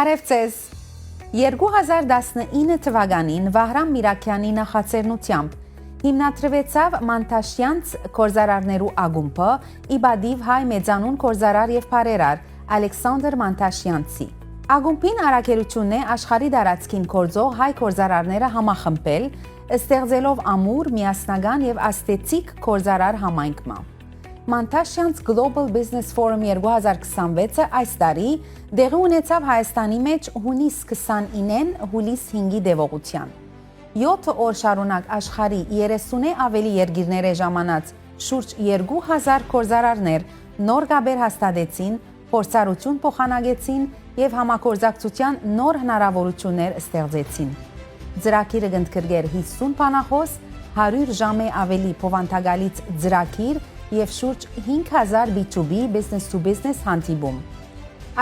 Բարև ձեզ։ 2019 թվականին Վահրամ Միրաքյանի նախաձեռնությամբ հիմնադրվեցավ Մանտաշյանց կորզարարներու ակումբը, իբադիվ հայ մեծանուն կորզարար եւ բարերար Ալեքսանդր Մանտաշյանցի։ Ակումբին առաքելությունն է աշխարհի դարածքին կորզող հայ կորզարարները համախմբել, ստեղծելով ամուր, միասնական եւ ասթետիկ կորզարար համայնքման։ Մանտաշյանց Global Business Forum 2026-ը այս տարի դեղի ունեցավ Հայաստանի մեջ հունիս 29-ին հուլիս 5-ի դեպողության։ 7 օր շարունակ աշխարհի 30-ը ավելի երկիրները ժամանած շուրջ 2000 կորզարարներ նոր գաբեր հաստատեցին, փորձառություն փոխանակեցին եւ համագործակցության նոր հնարավորություններ ստեղծեցին։ Ծրագիրը կընդգրկեր 50 բանախոս, 100 ժամե ավելի փոխանցագալից ծրագիր եւ շուրջ 5000 B2B business to business հանդիպում։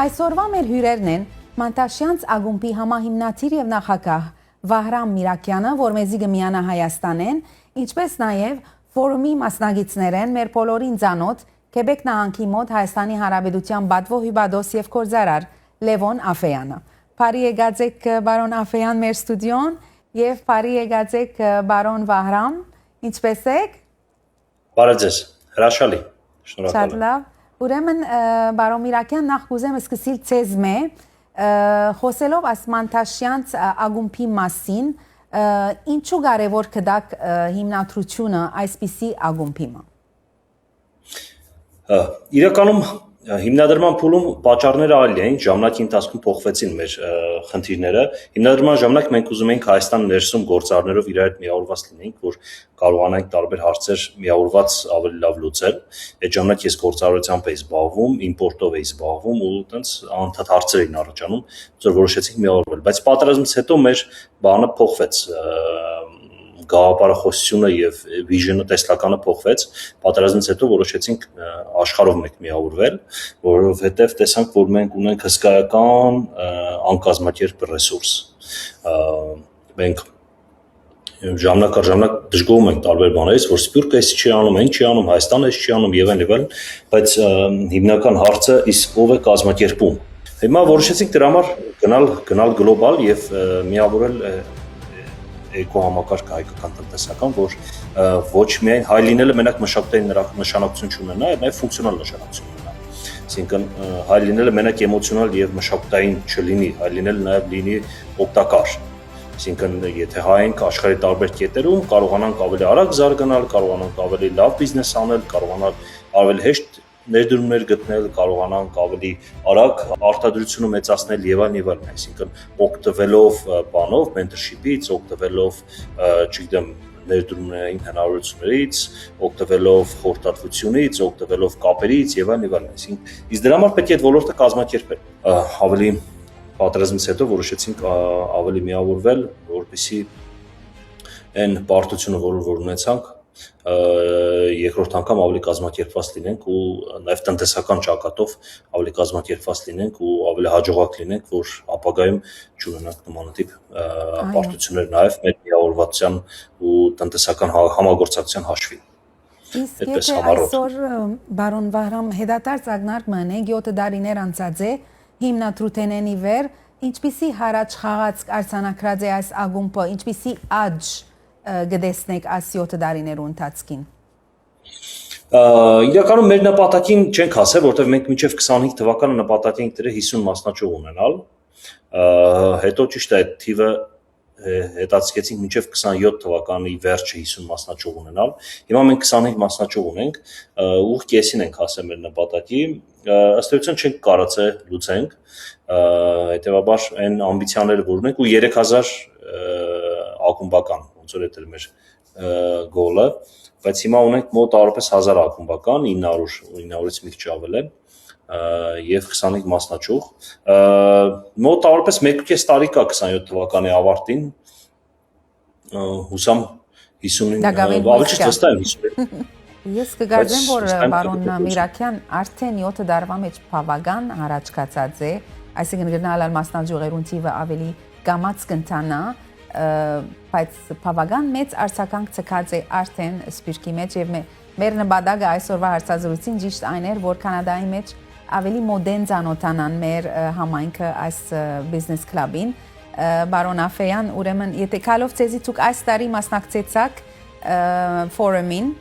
Այսօրվա մեր հյուրերն են Մանտաշյանց ակումբի համահիմնադիր եւ նախագահ Վահրամ Միրաքյանը, որ մեզի կմիանա Հայաստանեն, ինչպես նաեւ ֆորումի մասնագետներ են մեր բոլորին ծանոթ Քեբեկ նահանգի մոտ Հայաստանի Հանրապետության Բադվո հյուբադոս եւ կորզարար Լևոն Աֆեյանը։ Բարի եկած եք բարոն Աֆեյան մեր ստուդիոն եւ բարի եկած եք բարոն Վահրամ, ինչպես եք։ Բարև ձեզ, հրաշալի, շնորհակալ եմ։ Շատ լավ։ Ուրեմն բարոն Միրաքյան նախ կուզեմ սկսել ցեզ մե խոսելով աս Մանտաշյանց ակումբի մասին, ինչու կարևոր կդակ հիմնադրությունը այսպիսի ակումբի մը։ Իրականում հիմնադրման փուլում պատճառները այլ էին, ժամանակի ընթացքում փոխվեցին մեր խնդիրները։ Հիմնադրման ժամանակ մենք ուզում էինք Հայաստան ներսում գործարարներով իրար հետ միավորված լինենք, որ կարողանանք տարբեր հարցեր միավորված ավելի լավ լուծել։ Այդ ժամանակ ես գործարարությամբ էի զբաղվում, իմպորտով էի զբաղվում ու տենց անընդհատ հարցեր էին առաջանում, որ որոշեցինք միավորվել։ Բայց պատերազմից հետո մեր բանը փոխվեց։ Գաղափարախոսությունը եւ վիժնը տեսլականը փոխվեց, պատերազմից հետո որոշեցինք աշխարհով մեկ միավորվել, որովհետեւ տեսանք, որ մենք ունենք հսկայական անկազմակերպ ռեսուրս։ Մենք ժամանակ առ ժամանակ դժգոհում ենք տարբեր բաներից, որ Սփյուռքը էս չի անում, այն չի անում, Հայաստանը էս չի անում եւ այլն, բայց հիմնական հարցը իսկ ով է կազմակերպում։ Հիմա որոշեցինք դրա համար գնալ գլոբալ եւ միավորել էկոհամակարգ հայկական տնտեսական, որ ոչ միայն հայ լինելը մենակ մշակութային նշանակություն չունենա, այլ նաև ֆունկցիոնալ նշանակություն ունենա։ Այսինքն հայ լինելը մենակ էմոցիոնալ եւ մշակութային չլինի, հայ լինելը նաև լինի օգտակար։ Այսինքն եթե հայ ենք աշխարհի տարբեր կետերում, կարողանանք ավելի արագ զարգանալ, կարողանանք ավելի լավ բիզնես անել, կարողանալ ավելի հեշտ ներդրումներ գտնել, կարողանանք ավելի արագ արտադրությունը մեծացնել եւ այլն, այսինքն օգտվելով բանով, mentorship-ից, օգտվելով, չգիտեմ, ներդրումային հնարավորություններից, օգտվելով խորհրդատվությունից, օգտվելով կապերից եւ այլն, այսինքն իսկ դրա համար պետք է այդ ոլորտը կազմակերպել։ Ավելի պատերազմից հետո որոշեցինք ավելի միավորվել, որպեսզի այն պարտությունը, որ ունեցանք, երկրորդ անգամ ավելի կազմակերպված լինենք ու նաև տնտեսական ճակատով ավելի կազմակերպված լինենք ու ավելի հաջողակ լինենք, որ ապագայում չունենանք նմանատիպ պարտություններ նաև մեր միավորվածության ու տնտեսական համագործակցության հաշվին։ Իսկ եթե այսօր բարոն Վահրամ հետադարձ ակնարկ մնենք 7 տարիներ անցած է հիմնադրութենենի վեր, ինչպիսի հարաճ խաղացք արձանագրած է այս ակումբը, ինչպիսի աճ գտեսնեք այս 7 տարիներու ընթացքին։ Իրականում մեր նպատակին չենք հասել, որտեղ մենք մինչև 25 թվականը նպատակ ենք դրել 50 մասնաճյուղ ունենալ։ Հետո ճիշտ է այդ թիվը հետաձգեցինք մինչև 27 թվականի վերջը 50 մասնաճյուղ ունենալ։ Հիմա մենք 25 մասնաճյուղ ունենք, ուղղակի կեսին ենք հասել մեր նպատակի։ Ըստ էության չենք կարծել լուծենք, հետեւաբար այն ամբիցիաները որ ունենք ու 3000 ակումբական, ոնց որ դա մեր գոլը, բայց հիմա ունենք մոտ առապես 1000 ակումբական, 900-ից մի քիչ ավել է եւ 25 մասնաճյուղ։ Մոտ առապես 1.5 տարի կա 27 թվականի ավարտին։ Հուսամ 59 ավելի ճիշտ վստահ եմ 59։ Ես կգարձեմ, որ բարոն Միրաքյան արդեն 7 տարվա մեջ բավական առաջ կացած է, այսինքն գնալ մասնաճյուղերուն թիվը ավելի կամած կընթանա, բայց բավական մեծ արձագանք ցկած է արդեն Սփյուռքի մեջ եւ մեր նպատակը այսօրվա հարցազրույցին ճիշտ այն էր, որ Կանադայի մեջ ավելի մոդեն ծանոթանան մեր համայնքը այս business club-ին։ Բարոն Աֆեյան, ուրեմն եթե քալով ցեզի ցուկ այս տարի մասնակցեցաք ֆորումին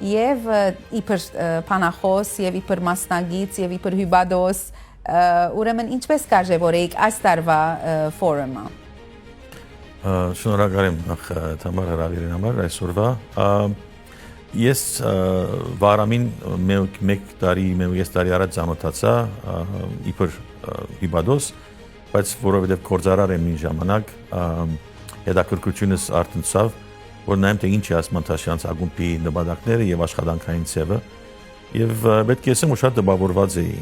եւ իբր փանախոս եւ իբր մասնագից եւ իբր հյուբադոս, ուրեմն ինչպես կարժևորեիք այս տարվա ֆորումը։ Շնորհակալ եմ նախ Թամար հրավերին համար այսօրվա։ Ես վարամին մեկ տարի առաջ ծանոթացա իբր հիբադոս, բայց որովհետև գործարար եմ ինչ ժամանակ հետաքրքրությունս արտնցավ, որ նայեմ թե ինչ է Մանտաշյանց ակումբի նպատակները եւ աշխատանքային ձևը, եւ պետք է ասեմ, որ շատ տպավորված էի,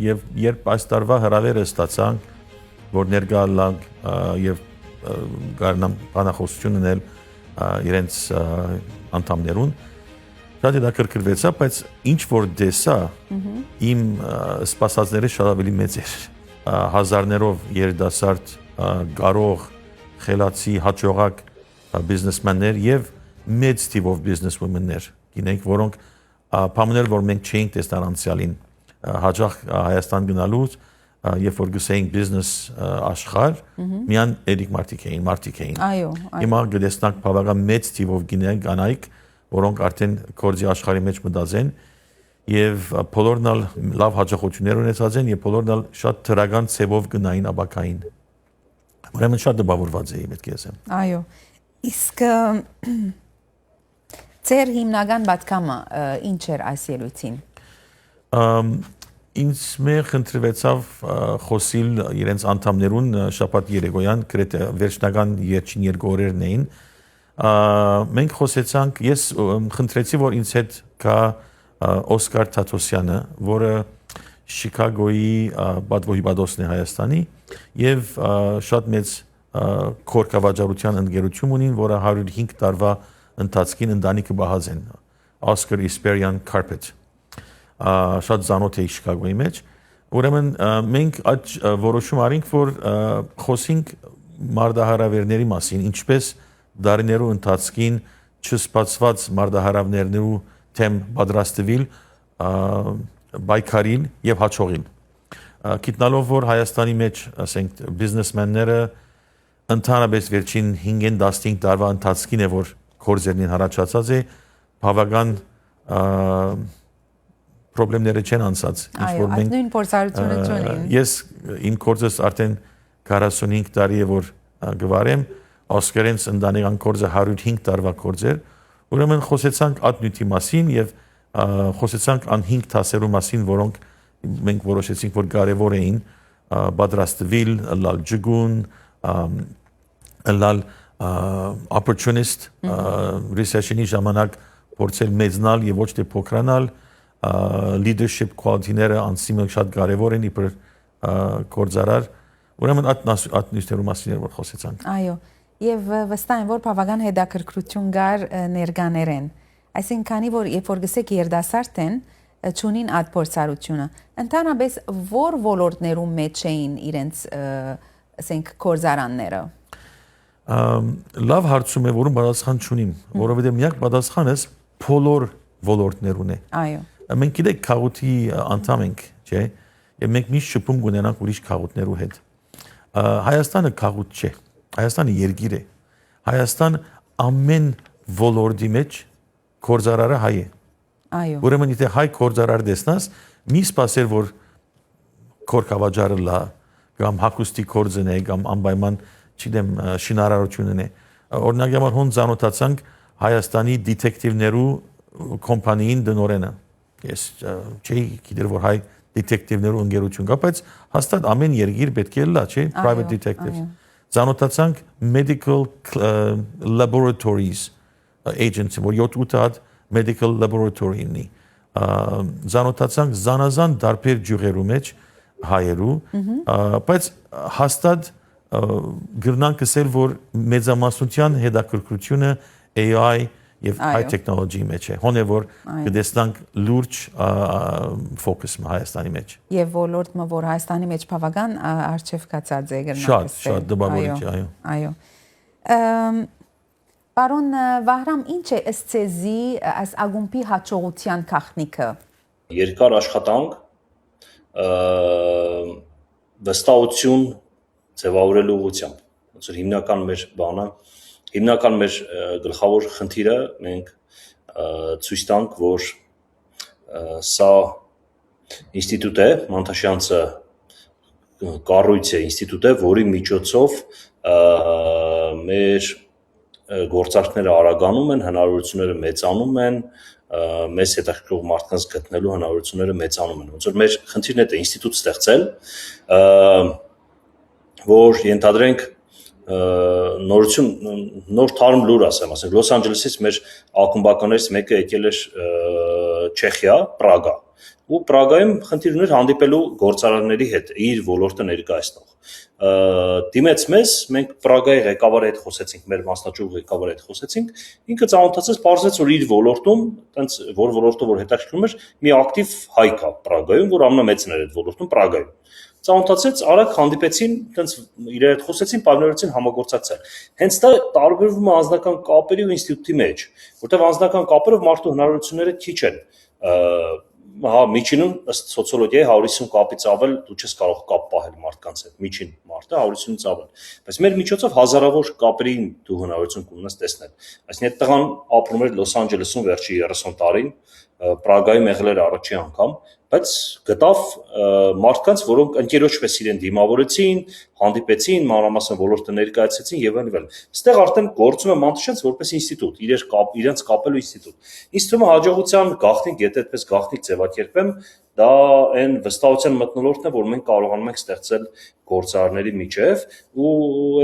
եւ երբ այս տարվա հրավերը ստացանք, որ ներկա լանք եւ գարնամ բանախոսություն ունել իրենց անդամներուն, շատ հետաքրքրվեցա, բայց ինչ որ տեսա, իմ սպասածները շատ ավելի մեծ էր, հազարներով երիտասարդ, կարող, խելացի, հաջողակ բիզնեսմեններ եւ մեծ թիվով բիզնեսվոմեններ, գինենք, որոնք փամներ, որ մենք չէինք տեսնել անցյալին, հաջող Հայաստան գնալուց, երբ որ գսեինք բիզնես աշխարհ, միան էդիկ մարդիկ էին։ Այո։ Հիմա գտեսնանք բավական մեծ թիվով կանայք, որոնք արդեն գործի աշխարհի մեջ մտածեն եւ բոլորն ալ լավ հաջողություններ ունեցած են եւ բոլորն ալ շատ դրական ցևով գնային ապակային։ Ուրեմն շատ դպավորված էի, պետք է ասեմ։ Այո։ Իսկ ձեր հիմնական պատկամը ինչ էր այս ելույթին։ Ինձ մեր խնդրվեցավ խոսիլ իրենց անդամներուն շաբաթ երեկոյան, գրեթե վերջնական երկին երկու օրերն էին։ Մենք խոսեցանք, ես խնդրեցի, որ ինձ հետ կա Օսկար Թաթոսյանը, որը Շիկագոյի պատվոհիբադոսն է Հայաստանի եւ շատ մեծ քորկավաճառության ընկերություն ունին, որը 105 տարվա ընթացքին ընտանիքը բահած են, Oscar Esperian Carpet, շատ ծանոթ էի Շիկագոյի մեջ, ուրեմն մենք այդ որոշում արինք, որ խոսենք մարդահրավերների մասին, ինչպես դարիներու ընթացքին չսպասված մարդահրավերներու թեմ պատրաստվել, բայկարին եւ հաջողին։ Գիտնալով, որ Հայաստանի մեջ, ասենք, բիզնեսմենները ընդհանրապես վերջին 5-15 տարվա ընթացքին է, որ գործերին հառաջացած է, բավական պրոբլեմները չեն անցած, ինչ որ մենք նույն փորձառությունը չունեն։ Ես իմ գործս արդեն 45 տարի է որ գվարեմ, Օսկարենց ընտանեկան գործը 105 տարվա գործ էր, ուրեմն խոսեցանք ադնյութի մասին եւ խոսեցանք ան 5 դասերու մասին, որոնք մենք որոշեցինք, որ կարեւոր էին, պատրաստվել, լալ ջգուն, լալ opportunist, recession-ի ժամանակ փորձել մեծնալ եւ ոչ թե փոքրանալ, leadership quality-ները անցիմը շատ կարևոր են իբր գործարար, ուրեմն այդ նյութերու մասին որ խոսեցանք։ Այո, եւ վստահ եմ, որ բավական հետաքրքրություն կար ներկաներեն։ Այսինքն, քանի որ երբ որ գսեք երդասարդ են, ճունին այդ փորձառությունը, ընդհանրապես որ ոլորտներում մեջ էին իրենց, ասենք, գործարանները։ Լավ հարցում է, որում պատասխան չունիմ, որովհետեւ միակ պատասխանս բոլոր ոլորտներուն է։ Այո։ Մենք գիտենք քաղուտի անդամ ենք, չէ՞, եւ մենք միշտ շփում կունենանք ուրիշ քաղուտներու հետ։ Հայաստանը քաղուտ չէ, Հայաստանը երկիր է։ Հայաստան ամեն ոլորտի մեջ գործարարը հայ է։ Այո։ Ուրեմն եթե հայ գործարար տեսնաս, մի սպասեր, որ քորկավաճառը լա, կամ հակոստի գործն է, կամ անպայման, չգիտեմ, շինարարությունն է։ Օրինակ համար հոն ծանոթացանք Հայաստանի դետեկտիվներու կոմպանիին դնորենը։ Ես չէի գիտեր, որ հայ դետեկտիվներու ընկերություն կա, բայց հաստատ ամեն երկիր պետք է լա, չէ՞, private detectives։ Ծանոթացանք medical laboratories agency, որ 7-8 հատ medical laboratory-ի։ Ծանոթացանք զանազան դարբեր ջուղերու մեջ հայերու, բայց հաստատ գրնանք ասել, որ մեծամասնության հետաքրքրությունը AI եւ high technology մեջ է։ Հոն է որ կտեսնանք լուրջ ֆոկուս Հայաստանի մեջ։ Եվ ոլորտը, որ Հայաստանի մեջ բավական արժեվ կացած է գրնանք։ Շատ դպավորիչ է, այո։ Այո։ Պարոն Վահրամ, ինչ է ըստ ձեզի այս ակումբի հաջողության գաղտնիքը։ Երկար աշխատանք, վստահություն ձևավորելու ուղղությամբ։ Ոնց որ հիմնական մեր գլխավոր խնդիրը մենք ցույց տանք, որ սա ինստիտուտ է, Մանտաշյանցը կառույց է, ինստիտուտ է, որի միջոցով մեր գործարքները արագանում են, հնարավորությունները մեծանում են, մեզ հետաքրքրող մարդկանց գտնելու հնարավորությունները մեծանում են։ Ոնց որ մեր խնդիրն է ինստիտուտ ստեղծել, որ ենթադրենք նոր թարմ լուր ասեմ, ասենք Լոս Անջելեսից մեր ակումբականներից մեկը եկել էր Չեխիա, Պրագա, ու Պրագայում խնդիր ուներ հանդիպելու գործարարների հետ, իր ոլորտը ներկայացնող։ Դիմեց մեզ, մենք Պրագայի ղեկավարի հետ խոսեցինք, մեր մասնաճյուղ ղեկավարի հետ խոսեցինք, ինքը ծանոթացեց, պարզեց, որ իր ոլորտում, տենց որ ոլորտը որ հետաքրքրում էր, մի ակտիվ հայ կա Պրագայում, որ ամենամեծն էր այդ ոլորտում Պրագայում։ Ծանոթացեց, արագ հանդիպեցին, տենց իրար հետ խոսեցին, պայմանավորեցին համագործակցել։ Հենց դա տարբերվում է անձնական կապերի ու ինստիտուտի մեջ, որտեղ անձնական կապերով մարդու հնարավորությունները քիչ են։ Միջինում ըստ սոցիոլոգիայի 150 կապից ավել դու չես կարող կապ պահել մարդկանց հետ, միջին մարդը 150-ից ավել։ Բայց մեր միջոցով հազարավոր կապերին դու հնարավորություն կունենաս տեսնել։ Այսինքն այդ տղան ապրում էր Լոս Անջելեսում վերջի 30 տարին, Պրագայում եղել էր առաջի անգամ, բայց գտավ մարդկանց, որոնք ընկերոջ պես իրեն դիմավորեցին, հանդիպեցին, մանրամասն ոլորտը ներկայացրեցին եւ այլն։ Այստեղ արդեն գործում է Մանտաշյանց որպես ինստիտուտ, իրենց կապելու ինստիտուտ։ Ինձ թվում է հաջողության գաղտնիք, եթե այդպես գաղտնիք ձևակերպեմ, դա այն վստահության մթնոլորտն է, որ մենք կարողանում ենք ստեղծել գործարարների միջև, ու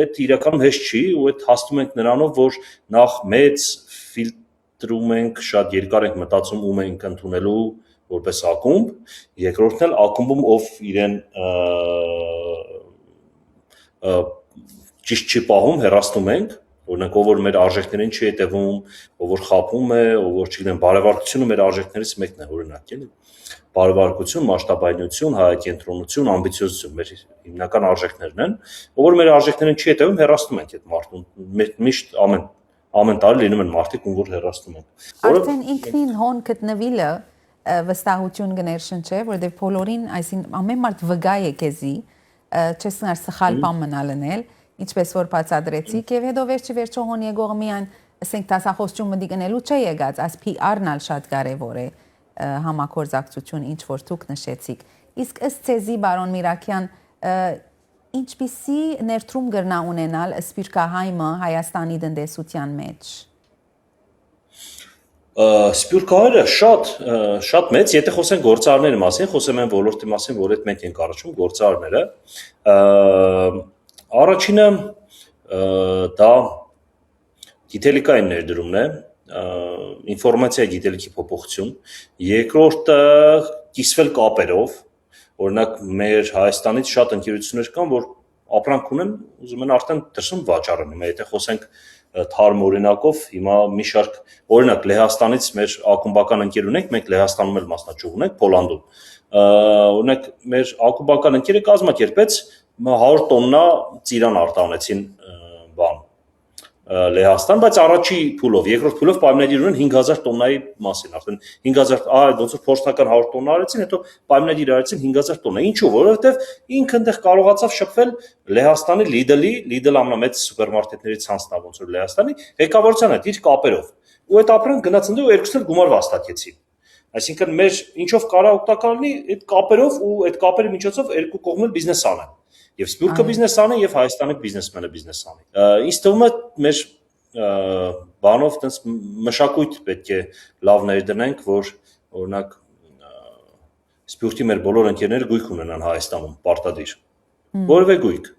այդ իրականում հեշտ չի, ու այդ հասնում ենք նրանով, որ նախ մեծ ֆիլտրում ենք, շատ երկար ենք մտածում ում ենք ընդունելու որպես ակումբ, երկրորդն էլ ակումբում ով իրեն ճիշտ չի պահում, հեռացնում ենք, օրինակ ով որ մեր արժեքներին չի հետևում, ով որ խաբում է, ով որ չգիտեմ, բարեվարկությունը մեր արժեքներից մեկն է, օրինակ, էլի։ Բարեվարկություն, մասշտաբայնություն, հայակենտրոնություն, ամբիցիոզություն մեր հիմնական արժեքներն են, ով որ մեր արժեքներին չի հետևում, հեռացնում ենք այդ մարդուն, միշտ ամեն տարի լինում են մարդիկ, ում որ հեռացնում ենք։ Արդեն ինքնին հոն գտնվելը վստահություն կներշնչի, որովհետև բոլորին, այսինքն ամեն մարդ վգա է քեզի, չես նար սխալ բան մնալնել, ինչպես որ բացատրեցիք, եւ հետո վերջի հոն եկողը միայն ասենք դասախոսություն մտի գնելու չէ եկած, այս PR-ն ալ շատ կարևոր է համագործակցություն, ինչ որ դուք նշեցիք։ Իսկ ըստ ցեզի բարոն Միրաքյան, ինչպիսի ներդրում կրնա ունենալ սպիրկահայմը Հայաստանի տնտեսության մեջ։ Սպյուրքահայրը շատ մեծ, եթե խոսենք գործարարների մասին, խոսեմ այն ոլորտի մասին, որ այդ մենք ենք առաջում գործարարները, առաջինը դա գիտելիքային ներդրումն է, ինֆորմացիայի գիտելիքի փոփոխություն, երկրորդը կիսվել կապերով, օրինակ մեր Հայաստանից շատ ընկերություններ կան, որ ապրանք ունեն, ուզում են արդեն դրսում վաճառեն, հիմա եթե խոսենք թարմ օրինակով, հիմա մի շարք օրինակ Լեհաստանից մեր ակումբական ընկեր ունենք, մենք Լեհաստանում էլ մասնաճյուղ ունենք, Պոլանդում։ Օրինակ մեր ակումբական ընկերը կազմակերպեց 100 տոննա ծիրան արտանեցին Լեհաստան, բայց առաջի փուլով, երկրորդ փուլով պայմանագիր ունեն 5000 տոննայի մասին, արդեն 5000, ոնց որ փորձնական 100 տոննա արեցին, հետո պայմանագիր արեցին 5000 տոննա։ Ինչու՞, որովհետև ինքը այնտեղ կարողացավ շփվել Լեհաստանի Lidl ամենամեծ սուպերմարկետների ցանցն է, ոնց որ Լեհաստանի ղեկավարության հետ իր կապերով։ Ու այդ ապրանք գնաց ընդ ու երկուսն էլ գումար վաստակեցին։ Այսինքն մեր ինչով կարա օգտակար լինի այդ կապերով ու այդ կապերի միջոցով երկու կողմն բիզնես անեն։ Եվ Սպյուրքը բիզնես անի, եւ Հայաստանի բիզնեսմենը բիզնես անի։ Ինձ թվում է մեր բանով տես մշակույթ պետք է լավ ներդնենք, որ օրինակ Սպյուրքի մեր բոլոր ընկերները գույք ունենան Հայաստանում, պարտադիր։ Որևէ գույք։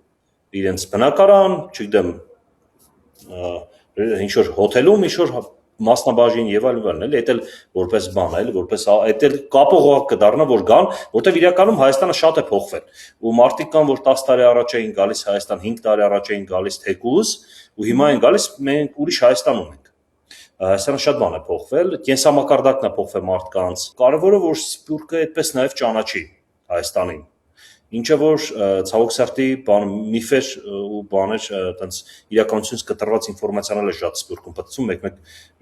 Իրենց բնակարան, չգիտեմ, ինչ որ հոթելում, ինչ որ մասնաբաժին եւ այլն, էլի, դա էլ որպես բան է, էլի, որպես այդ էլ կապողակ կդառնա, որ գան, որտեվ իրականում Հայաստանը շատ է փոխվել։ Ու մարդիկ կան, որ 10 տարի առաջ էին գալիս Հայաստան, 5 տարի առաջ էին գալիս թեկուզ, ու հիմա են գալիս, մենք ուրիշ Հայաստան ունենք։ Հայաստանը շատ բան է փոխվել, կենսամակարդակն է փոխվել մարդկանց։ Կարևորը որ Սպյուրքը այդպես նաեւ ճանաչի Հայաստանին։ Ինչը որ ցավոք սերտի միֆեր ու բաներ այտենց իրականությունից կտրված ինֆորմացիաներ է շատ Սպյուրքում պատծում,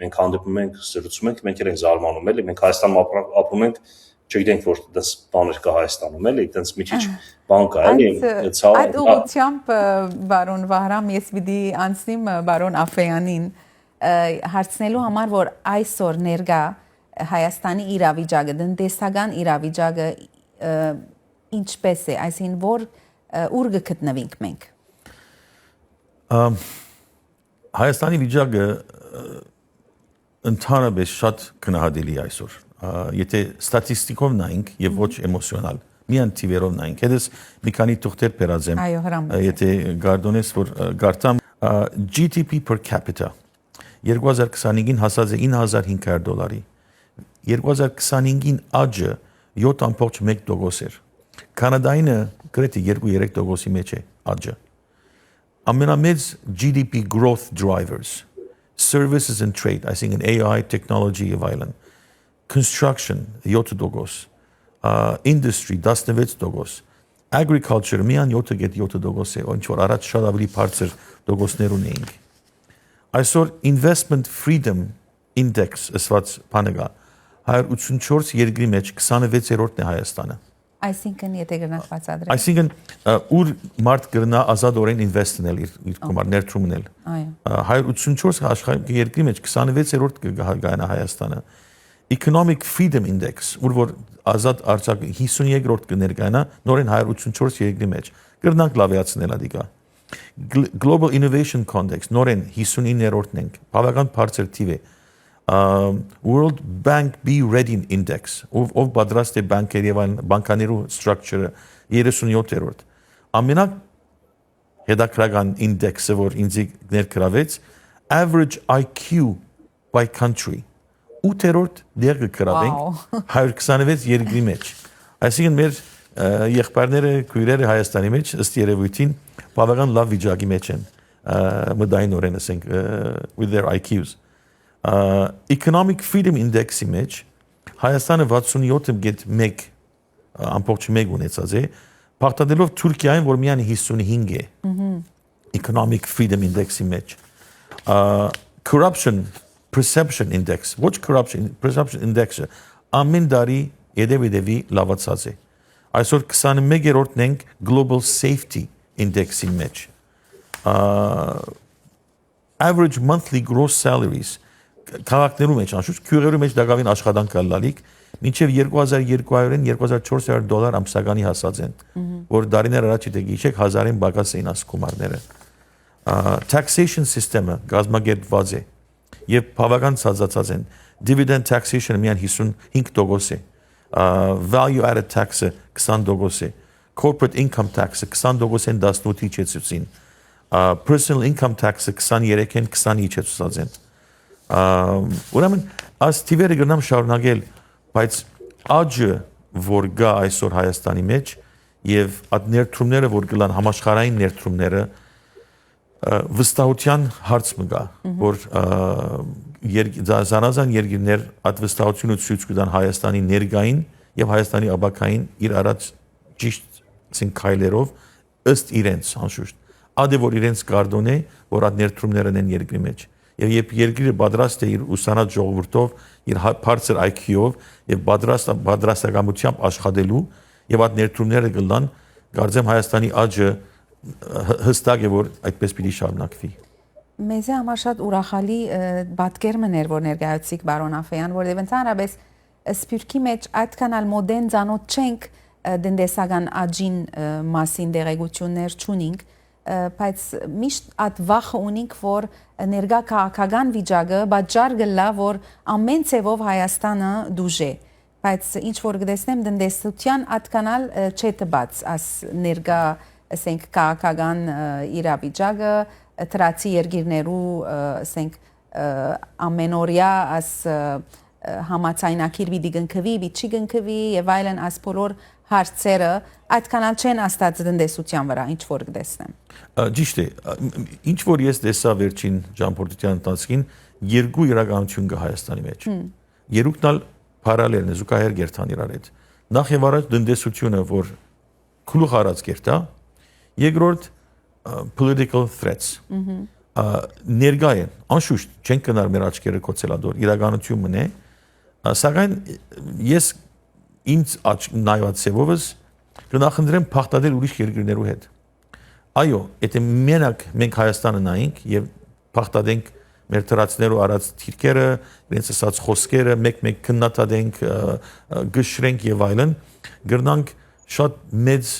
մենք հանդիպում ենք, զրուցում ենք, մենք էլ ենք զարմանում, էլի, մենք Հայաստանում ապրում ենք չգիտենք որ դες բաներ կա Հայաստանում էլի, այտենց մի քիչ բան կա էլի, այդ ուղղությամբ բարոն Վահրամ ես պիտի անցնեմ բարոն Աֆեյանին հարցնելու համար, որ այսօր ներկա Հայաստանի իրավիճակը, տնտեսական իրավիճակը ինչպես է, այսինքն որ ուր գտնվենք մենք։ Հայաստանի վիճակը ընդհանրապես շատ քննադատելի այսօր։ Եթե ստատիստիկով նայենք եւ ոչ էմոցիոնալ, միայն թիվերով նայենք, հետս մի քանի թուղթեր բերած եմ։ Այո, հրամ։ Եթե գարդոնես որ գարտամ GDP per capita 2025-ին հասած է $9,500։ 2025-ին աճը 7.1% էր։ Կանադայինը գրեթե 2-3%-ի մեջ է աճը։ Ամենամեծ GDP growth drivers, services and trade, այսինքն AI, technology եւ այլն, construction 7%, industry 16%, agriculture միան 7.7% է, ինչ որ առաջ շատ ավելի բարձր տոկոսներ ունեինք։ Այսօր investment freedom index ասված բանը կա 184 երկրի մեջ 26-րդն է Հայաստանը։ Այսինքն եթե գնանք բացատրել։ Այսինքն ուր մարդ կգնա ազատորեն ինվեստնել իր կոմար ներդրումնել։ Այո։ 184 աշխարհի երկրի մեջ 26-րդ կգանա Հայաստանը։ Economic freedom index, որ ազատ արձակ 53-րդ կներկայանա, նորեն 184 երկրի մեջ։ Կգնանք լավացնել ադիկա։ Global Innovation Context, նորեն 59-րդն ենք, բավական բարձր թիվ է։ World Bank Be Ready Index, ով պատրաստ է բանկերի եւ բանկաներու structure-ը 37-րդ։ Ամենակ հետաքրական ինդեքսը, որ ինձ ներգրավեց, Average IQ by country 8-րդ դեր կգրավենք 126 երկրի մեջ։ Այսինքն մեր եղբայրները, քույրերը Հայաստանի մեջ ըստ երևույթին բավական լավ վիճակի մեջ են, մտայնորեն ասենք with their IQs։ Economic Freedom Index-ի մեջ Հայաստանը 67.1 ամբողջ 1 ունեցած է, բաղտադելով Թուրքիային, որ միայն 55 է Economic Freedom Index-ի մեջ։ Corruption Perception Index, ոչ Corruption Perception Index-ը ամեն տարի եդեվի լավացած է։ Այսօր 21-րդն ենք Global Safety Index-ի մեջ։ Average monthly gross salaries քաղաքներու մեջ, անշուշտ քյուրերու մեջ դակավին աշխատանք կալալիք, մինչև $2,200-$2,400 ամսականի հասած են, որ դարիներ առաջ գիշեք 1000-ին բակաս էին ասկումարները։ Taxation system-ը գազմագերբված է եւ բավական ցածացած են։ Dividend taxation-ը միայն 55% է։ Value added tax-ը 20% է։ Corporate income tax-ը 20%-ին 18-ի իջեցուցին։ Personal income tax-ը 23-ին 20-ի իջեցուցած են։ Ուրեմն այս թիվերը գնամ շարունակել, բայց աճը որ գա այսօր Հայաստանի մեջ եւ այդ ներդրումները որ գլան համաշխարհային ներդրումները վստահության հարց մգա, որ զանազան երկրներ այդ վստահությունը ցույց կտան Հայաստանի ներգային եւ Հայաստանի աբակային իր առաջ ճիշտ քայլերով ըստ իրենց անշուշտ ադե որ իրենց կարդոն է որ այդ ներդրումները են երկրի մեջ եւ երբ երկիրը պատրաստ է իր ուսանած ժողովրդով իր բարձր IQ-ով եւ պատրաստակամությամբ աշխատելու եւ այդ ներդրումները կլան կարծեմ Հայաստանի աճը հստակ է որ այդպես պիտի շարունակվի։ Մեզ համար շատ ուրախալի պատկերներ էր որ ներկայացիք բարոն Աֆեյան, որովհետև ընդհանրապես սփյուռքի մեջ այդքան ալ մոդեն ցանոթ չենք տնտեսական աճին մասին դեղեցություններ չունենք, բայց միշտ այդ վախը ունենք որ ներկա քաղաքական վիճակը բաժար գլա որ ամեն ցևով Հայաստանը դուժե, բայց ինչ որ գտեսնեմ տնտեսության այդքանալ չէ տված աս ներկա ասենք քաղաքական իրավիճակը թրացի երկիրներու ասենք ամենօրյա աս համացայնակիր պիտի գնքվի, պիտի գնքվի եւ այլն աս բոլոր հարցերը այդքանալ չեն աստած տնտեսության վրա, ինչ որ գտեսնեմ։ Ճիշտ է, ինչ որ ես տեսա վերջին ճամփորդության ընթացքին երկու իրականություն կա Հայաստանի մեջ։ Երկուքն ալ parallel է, զուգահեռ գերտան իրար հետ։ Նախ եւ առաջ տնտեսությունը, որ քլուխ արած գերտա, երկրորդ political threats։ Ներկա են, անշուշտ չենք կնար մեր աչքերը կոծելադոր, իրականությունն է, սակայն ես ինձ նայված ծևովս կնախնդրեմ փախտadel ուրիշ երկրներու հետ։ Այո, եթե մենք Հայաստանը նայենք եւ փախտadենք մեր դրացներու արած թիրքերը, իրենց ասած խոսքերը, մեկ քննադատենք, գշրենք եւ այլն, գրնանք շատ մեծ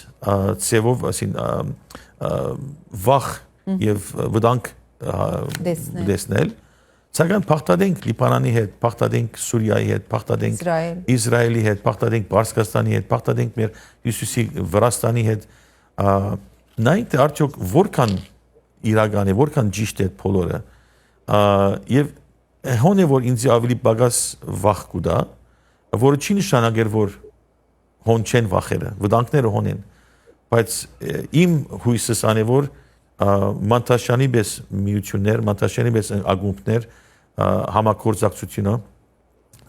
ծևով, ասին վախ եւ վտանգ դեսնել, սակայն փախտadենք Լիբանանի հետ, փախտadենք Սուրիայի հետ, փախտadենք Իսրայելի հետ, փախտadենք Պարսկաստանի հետ, փախտadենք մեր հյուսիսի Վրաստանի հետ, նայենք թե արդյոք որքան իրական է, որքան ճիշտ է բոլորը, եւ հոն է որ ինձ ավելի բագաս վախ կուտա, որը չի նշանակեր որ հոն չեն վախերը, վտանգները հոն են, բայց իմ հույսս ան է որ Մանտաշյանի պես միություններ, Մանտաշյանի պես ակումբներ համագործակցությունը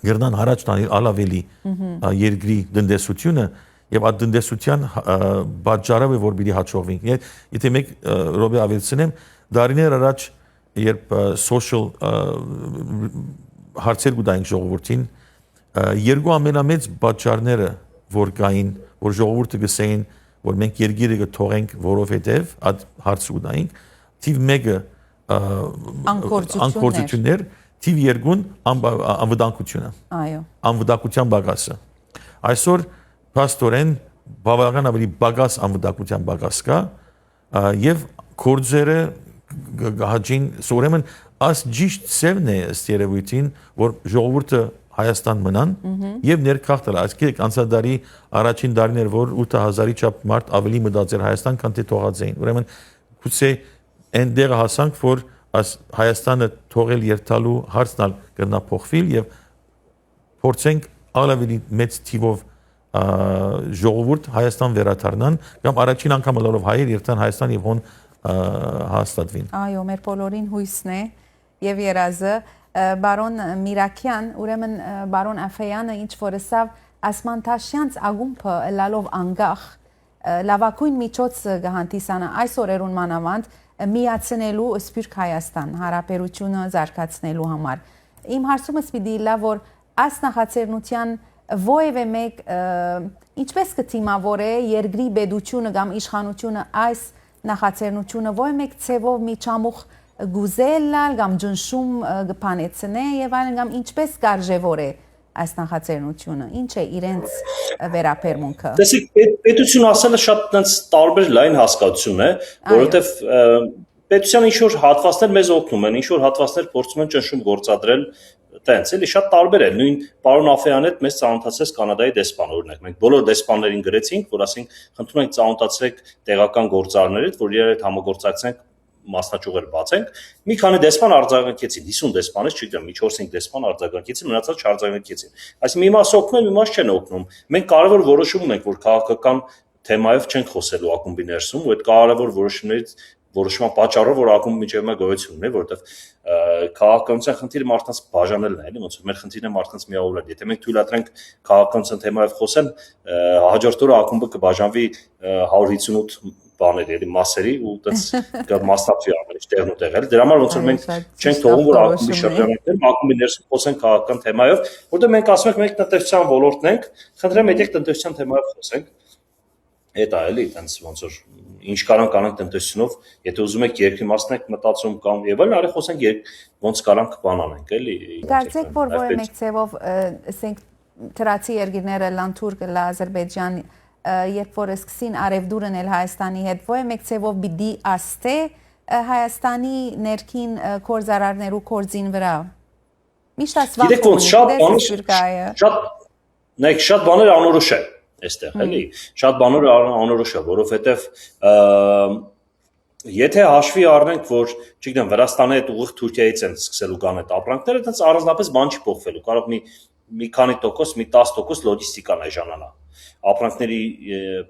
գրնան հարաճ տանել ալավելի երկրի տնտեսությունը եւ այդ տնտեսության բաժարը որ պիտի հաջողվենք։ Եթե մեկ ռոբե ավելցնեմ, դարիներ առաջ երբ social հարցեր կուտային ժողովրդին, երկու ամենամեծ բաժարները որ կային, որ ժողովուրդը գսեին որ մենք երկիրը կթողենք, որովհետև այդ հարցը ունենք, թիվ 1-ը անկորձություններ, թիվ 2-ն անվտանգությունը։ Այո։ Անվտանգության բագասը։ Այսօր փաստորեն բավական ավելի բագաս անվտանգության բագաս կա եւ կորձերը հաջին ուրեմն աս ճիշտ ծևն է ըստ երևույթին, որ ժողովուրդը Հայաստան մնան եւ ներքախտել այսքեք անցադարի առաջին դարիներ որ 8000-ի չափ մարդ ավելի մտածեր Հայաստան քան թե թողած էին ուրեմն գուցե այնտեղ հասանք որ Հայաստանը թողել երթալու հարցնալ կրնա փոխվել եւ փորձենք ավելի մեծ թիվով ժողովուրդ Հայաստան վերադառնան կամ առաջին անգամ լարով հայեր երթան Հայաստան եւ հոն հաստատվին Այո մեր բոլորին հույսն է եւ երազը Բարոն Միրաքյան, ուրեմն բարոն Աֆեյանը ինչ որ ասավ ասմանտաշյանց ագումբը լալով անգախ լավակույն միջոց կհանդիսանա այս օրերուն մանավանդ միացնելու Սփյուռք Հայաստան հարաբերությունը զարգացնելու համար։ Իմ հարցումս պիտի լա որ այս նախաձեռնության ովևէ մեկ ինչպես կթիմավորե երկրի բեդությունը կամ իշխանությունը այս նախաձեռնությունը ովևէ մեկ ցևով միջամուխ գուզելալ կամ ջնշում գփանեցնե եւ այլն կամ ինչպես կարժեվոր է այս նախաձեռնությունը ինչ է իրենց վերապերմունքը Տեսեք պետություն ասելը շատ տենց տարբեր լայն հասկացություն է որովհետեւ պետության ինչ որ հատվածներ մեզ օգնում են ինչ որ հատվածներ փորձում են ճնշում գործադրել տենց էլի շատ տարբեր է նույն պարոն Աֆեյանի հետ մեզ ծանոթացեց կանադայի դեսպան օրինակ մենք բոլոր դեսպաններին գրեցինք որ ասենք խնդրում ենք ծանոթացրեք տեղական գործարարների հետ որ իրար հետ համագործակցենք մասնաճյուղեր բացենք մի քանի դեսպան արձագանքեցին 50 դեսպանից չգիտեմ մի 4-5 դեսպան արձագանքեցին մնացած չարձագանքեցին այսինքն մի մաս օգնում են մի մաս չեն օգնում մենք կարևոր որոշում ունենք որ քաղաքական թեմայով չենք խոսելու ակումբի ներսում ու այդ կարևոր որոշումներից որոշման պատճառով որ ակումբի միջև գոյություն ունի որովհետև քաղաքականության խնդիրը մարդկանց բաժանելն է էլի ոնց որ մեր խնդիրն է մարդկանց միավորել եթե մենք թույլատրենք քաղաքականության թեմայով խոսեն հաջորդ օրը ակումբը կբաժանվի 158 բաների էլի մասերի ու այդպես կմասնապի ամեն ինչ տեղն ու տեղ էլի դրա համար ոնց որ մենք չենք թողում որ ակումբի շրջանակներում ակումբի ներսում խոսեն քաղաքական թեմայով որտեղ մենք ասում ենք մենք տնտեսության ոլորտն ենք խնդրեմ եկեք տնտեսության թեմայով խոսենք Էդ է էլի այտենց ոնց որ ինչ կարանք անենք տնտեսությունով, եթե ուզում եք երկրի մասն եք մտածում կամ եւ այլն, արի խոսենք ոնց կարանք բան անենք, էլի։ Կարծեք որ որը մեկ ձևով ասենք թրացի երկրները Լանթուրք, Ադրբեջան, երբ որ սկսին արևդուրն էլ Հայաստանի հետ, որը մեկ ձևով պիտի աստե Հայաստանի ներքին կորզարարներու կորձին վրա։ Միշտ ասված շատ բաներ անորոշ է այստեղ էլի շատ բաներ անորոշ է որովհետև եթե հաշվի առնենք որ չգիտեմ Վրաստանի հետ ուղիղ Թուրքիայից են սկսելու կան այդ ապրանքները այդպես առանձնապես բան չի փոխվելու կարող մի քանի տոկոս մի 10% լոգիստիկան էժանանա ապրանքների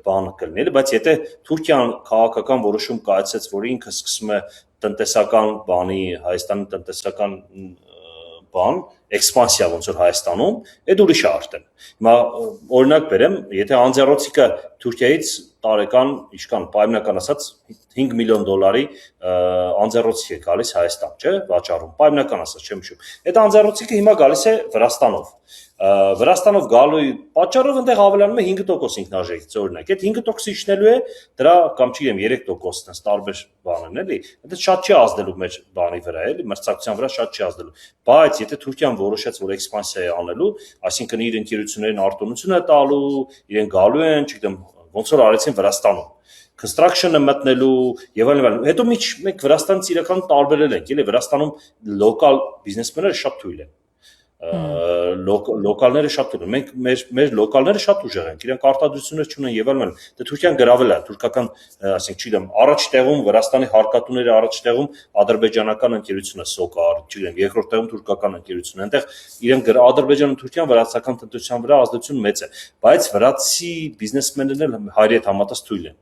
բանը կլինի էլի բայց եթե Թուրքիան քաղաքական որոշում կայացրեց որ ինքը սկսում է տնտեսական բանի Հայաստանի տնտեսական բան էքսպանսիա ոնց որ Հայաստանում, այդ ուրիշ է արդեն։ Հիմա օրինակ բերեմ, եթե անձեռոցիկը Թուրքիայից տարեկան իշքան պայմանական ասած 5 միլիոն դոլարի անձեռոցիկ է գալիս Հայաստան, չէ՞, վաճառում, պայմանական ասած չեմ հիշում։ Այդ անձեռոցիկը հիմա գալիս է Վրաստանով։ Վրաստանով գալու պատճառով այնտեղ ավելանում է 5% ինքնարժեքից, օրինակ։ Այդ 5% իջնելու է դրա կամ չգիտեմ 3% տես տարբեր բաներն էլի։ Դա շատ չի ազդելու մեր բանի վրա, էլի, մրցակցության վրա շատ չի ազդելու։ Բայց եթե Թուրքիան որոշեց, որ էքսպանսիա է անելու, այսինքն իր ընկերություններին արտոնություն է տալու, իրեն գալու են, չգիտեմ, ոնց որ արեցին Վրաստանում construction-ը մտնելու եւ այլն։ Հետո մենք Վրաստանից իրական տարբերել ենք, էլի Վրաստանում լոկալ բիզնեսմենները շատ թույլ են։ Լոկալները շատ թույլ են։ Մենք մեր լոկալները շատ ուժեղ են, իրենք արտադրություններ չունեն եւ այլն։ Դե Թուրքիան գրավել է, թուրքական, ասենք, չգիտեմ, առաջ տեղում Վրաստանի հարկատուների առաջ տեղում ադրբեջանական ընկերությունը Սոկար, չգիտեմ, երկրորդ տեղում թուրքական ընկերությունը։ Այնտեղ իրենք Ադրբեջանը Թուրքիան վրացական տնտեսության վրա ազդեցություն մեծ է, բայց վրացի բիզնեսմեններն էլ հայերի հետ համատած թույլ են։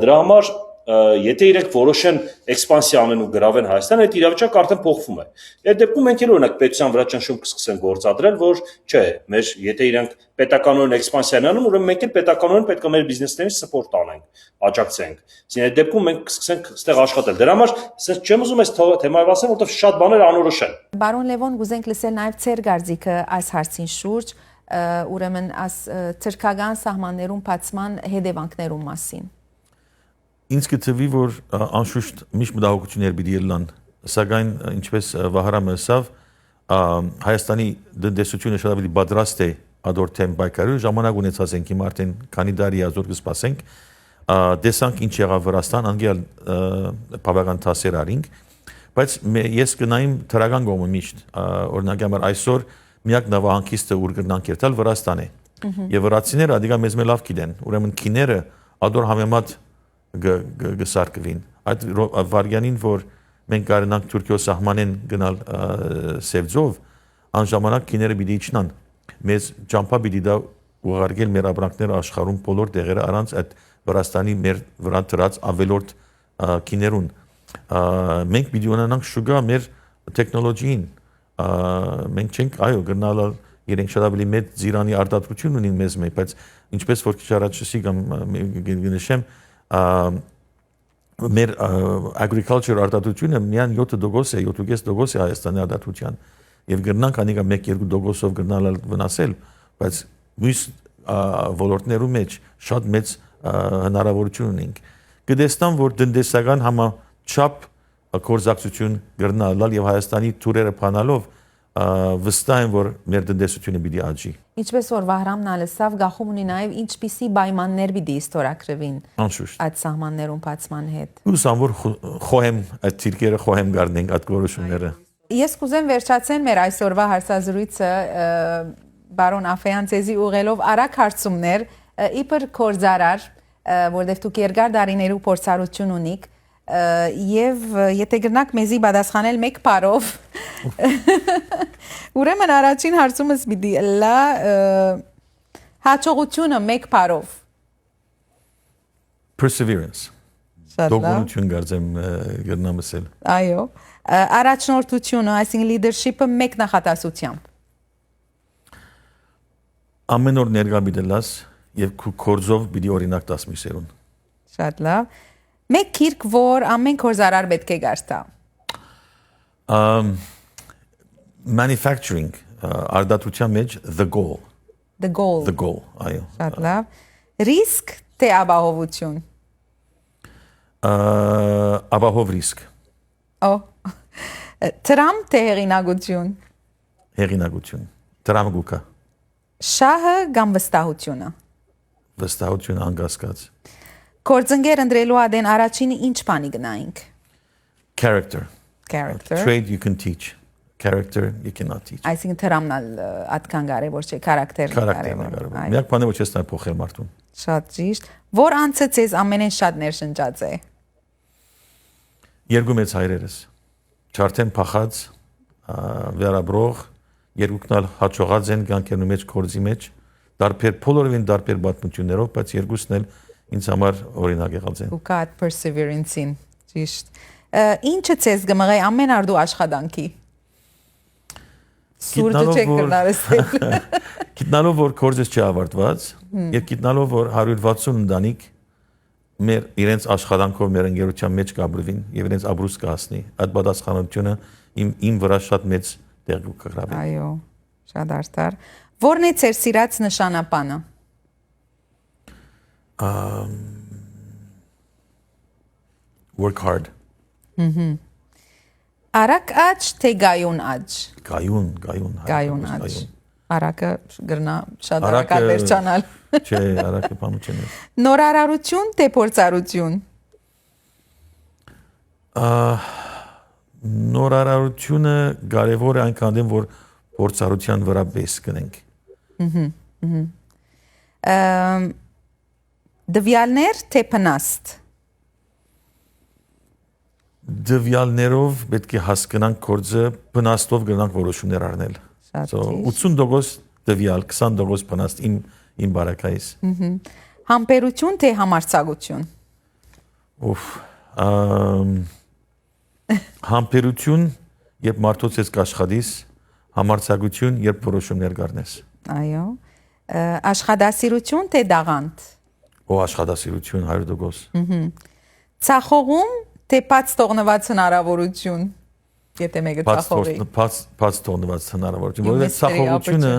Դրա համար եթե իրենք որոշեն էքսպանսիա անեն ու գրավեն Հայաստան, այդ իրավիճակը արդեն փոխվում է։ Այդ դեպքում մենք էլ օրինակ պետության վրա ճնշում կսկսեն գործադրել, որ չէ, մեր եթե իրենք պետականորեն էքսպանսիա անում, ուրեմն մենք էլ պետականորեն պետք է մեր բիզնեսներին սպորտ անենք, աջակցենք։ Այսինքն այդ դեպքում մենք կսկսենք այստեղ աշխատել։ Դրա համար ասես չեմ ուզում այս թեմայով ասեմ, որովհետև շատ բաներ անորոշ են։ Բարոն Լևոն, գուզենք լսել նաև ծեր գարձիկը այս հարցին շուրջ, ուրեմն այս թրքական սահմաններում բացման հետևանքներում մասին։ Ինձ կթվի, որ անշուշտ միշտ մտահոգություններ պիտի ելան, սակայն ինչպես Վահրամը ասավ, Հայաստանի տնտեսությունը շատ ավելի պատրաստ է ադոր թեմ պայքարելու, ժամանակ ունեցած ենք հիմա արդեն քանի տարի ազոր կսպասենք, տեսանք ինչ եղավ Վրաստան, անգել բավական դասեր արինք, բայց ես կնայեմ թրական կողմը միշտ, օրինակ համար այսօր միակ նավահանգիստը ուր կրնանք երթալ Վրաստան է, եւ վրացիները ադիգա մեզ լավ գիտեն, ուրեմն քիները ադոր համեմատ գսարկվին։ Այդ վարյանին, որ մենք կարենանք Թուրքիո սահմանեն գնալ Սևձով, անժամանակ քիները պիտի իջնան։ Մեզ ճամփա պիտի դա ուղարկել մեր ապրանքները աշխարհում բոլոր տեղերը առանց այդ Վրաստանի մեր վրա դրած ավելորդ քիներուն։ Մենք պիտի ունենանք շուգա մեր տեխնոլոգիին։ Մենք չենք, այո, գնալ իրենք շատ ավելի մեծ ծիրանի արտադրություն ունին մեզ մեջ, բայց ինչպես որ քիչ առաջ ասի կամ գնշեմ մեր agriculture արտադրությունը միան 7% է, 7.5% է Հայաստանի արտադրության եւ գրնանք անիկա 1-2%-ով գրնալ վնասել, բայց մյուս ոլորտներու մեջ շատ մեծ հնարավորություն ունենք։ Կտեսնամ, որ տնտեսական համաչափ կորզակցություն գրնալալ եւ Հայաստանի թուրերը փանալով վստահ եմ, որ մեր տնտեսությունը պիտի աճի։ Ինչպես որ Վահրամն ալսավ գախում ունի նաև ինչպիսի պայմաններ պիտի ստորագրվին այդ սահմաններում բացման հետ։ Ուսամ որ խոհեմ այդ թիրքերը խոհեմ գարնենք այդ որոշումները։ Ես կուզեմ վերջացնել մեր այսօրվա հարցազրույցը բարոն Աֆեյանցեզի ուղղելով արագ հարցումներ իբր կորզարար, որտեղ դուք երկար տարիներու փորձառություն ունիք եւ եթե գրնակ մեզի պատասխանել մեկ բառով ուրեմն առաջին հարցումս պիտի լա հաջողությունը մեկ բառով perseverance դողունություն գարձեմ գրնամսել այո առաջնորդությունը այսինքն leadership-ը մեկ նախատեսությամբ ամեն օր ներկա բիդելաս եւ կորձով պիտի օրինակ տաս միսերուն շատ լավ մեկ քիրք որ ամեն կորզարար պետք է գարտա manufacturing արտադրության մեջ the goal այո շատ լավ ռիսկ թե ապահովություն ապահով ռիսկ տրամ թե հեղինակություն տրամ գուկա շահը կամ վստահությունը անկասկած Կորձընկեր ընտրելու ադեն առաջինը ինչ բանի գնայինք character trade you can teach character you cannot teach այսինքն տրամնալ այդքան կարևոր չէ քարակտերն կարևոր միակ բանը ոչ էստա փոխել մարդուն շատ ճիշտ որ անցը ցեզ ամենեն շատ ներշնչած է երկու մեծ հայրերս չարթեն փախած վերաբրող երկուքնալ հաջողած են կյանքերու մեջ կորձի մեջ դարբեր բոլորովին դարբեր պատմություններով բայց երկուսն էլ ինձ համար օրինակ եղած են։ Ու կա այդ perseverance-ին, ճիշտ։ Ինչը ցես գմղայ ամեն արդու աշխատանքի։ Սուրճը չեք կրնարեցել։ Գիտնալով որ կորձես չի ավարտված, եւ գիտնալով որ 160 ընտանիք մեր իրենց աշխատանքով մեր ընկերության մեջ կապրվին եւ իրենց ապրուս կհասնի, այդ պատասխանատվությունը իմ վրա շատ մեծ տեղ կգրավի։ Այո, շատ արդար։ Որն է ձեր սիրած նշանապանը։ Work hard. Արակ աճ թե գայուն աճ։ Գայուն Աճ։ Արակը գրնա շատ արակալ վերջանալ։ Չէ, արակը բամուչեն է։ Նորարարություն թե փորձառություն։ Նորարարությունը կարևոր է այնքան որ փորձառության վրա բես կնենք։ Դվյալներ թե փնաստ։ Դվյալներով պետք է հասկանանք կորձը, բնաստով գնանք որոշումներ առնել։ So 80% դվյալ, 20% բնաստ իմ բարակայից։ Համբերություն թե համարձակություն։ Համբերություն, երբ մարդոց ես կաշխատիս, համարձակություն, երբ որոշումներ կառնես։ Այո։ Աշխատասիրություն թե դաղանդ։ Աշխատասիրություն 100%։ Ցախողում թե բաց թողնված հնարավորություն։ Եթե մեկը ցախողի։ Բաց թողնված հնարավորություն, որովհետև ցախողությունը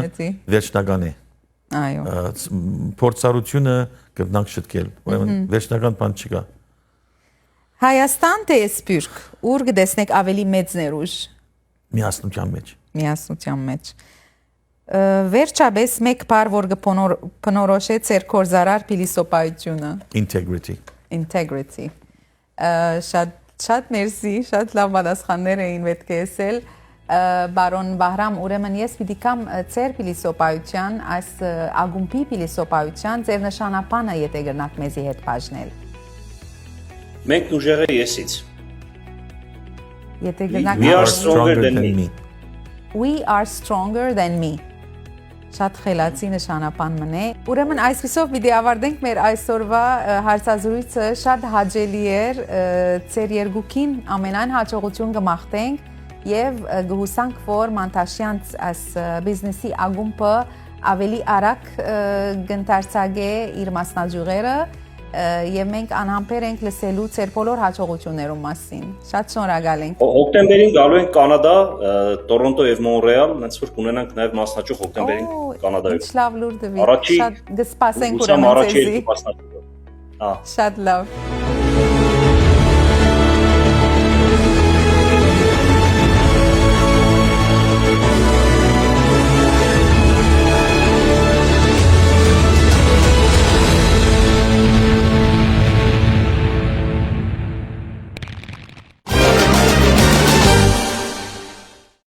վերջնական է։ Այո։ Փորձառությունը կգնանք շտկել, ուրեմն վերջնական բան չկա։ Հայաստան թե Սփյուռք, ուր կտեսնեք ավելի մեծ ներուժ։ Միասնության մեջ։ Վերջապես մեկ բառ, որ կփնորոշե ձեր կորզարար փիլիսոփայությունը։ Integrity։ Շատ մերսի, շատ լավ պատասխաններ էին պետք է ասել։ Բարոն Բահրամ, ուրեմն ես պիտի կամ ձեր փիլիսոփայության, այս ագումբի փիլիսոփայության ձեր նշանապանը եթե գրնաք մեզի հետ բաժնել։ Մենք ուժեղը եսից։ Եթե գրնաք We are stronger than me. We are stronger than me։ Շատ խելացի նշանապան մնե։ Ուրեմն այսպիսով պիտի ավարտենք մեր այսօրվա հարցազրույցը, շատ հաճելի էր, ձեր երկուքին ամենայն հաջողություն կմաղթենք եւ գհուսանք, որ Մանտաշյանց այս բիզնեսի ագումբը ավելի արագ գընթարցագե իր մասնաճյուղերը եւ մենք անհամբեր ենք լսելու ձեր բոլոր հաջողություններում մասին։ Շատ շնորհակալ ենք։ Հոկտեմբերին գալու ենք Կանադա, Տորոնտո եւ Մոնրեալ, հենց որ կունենանք նաեւ մասնաճյուղ հոկտեմբերին Կանադայում։ Ինչ լավ լուր դվի։ Շատ կսպասենք ուրեմն ձեզի։ Շատ լավ։